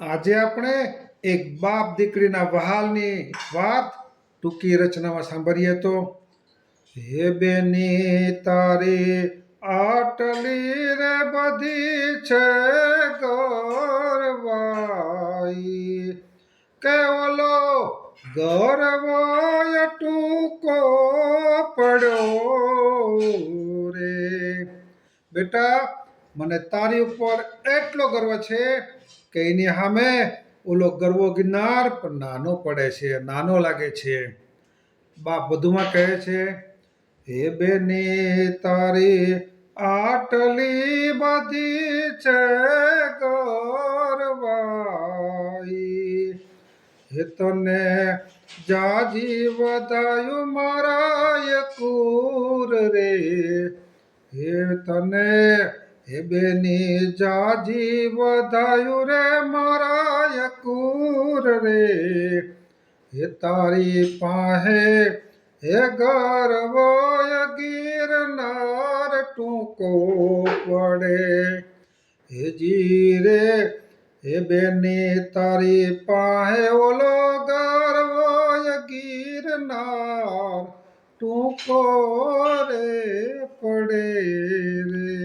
આજે આપણે એક બાપ દીકરીના વહાલની વાત ટૂંકી રચનામાં સાંભળીએ તો હે બેની તારી આટલી રે બધી છે ગરવાઈ કે ઓલો ગરવાય ટૂંકો પડ્યો રે બેટા મને તારી ઉપર એટલો ગર્વ છે કે એની સામે ઓલો ગરવો ગિરનાર પણ નાનો પડે છે, નાનો લાગે છે. બાપ વધુમાં કહે છે, હે બેની તારી આટલી બધી છે ગરવાઈ હે તને જાજી વધાયું મારા કુર રે હે તને હે બેની જાજી વધાયું રે મારા કુર રે હે તારી પાસે હે ગરવો ગિરનાર ટૂંકો પડે હે જીરે હે બેની તારી પાસે ઓલો ગરવો ગિરનાર ટૂંકો રે પડે રે.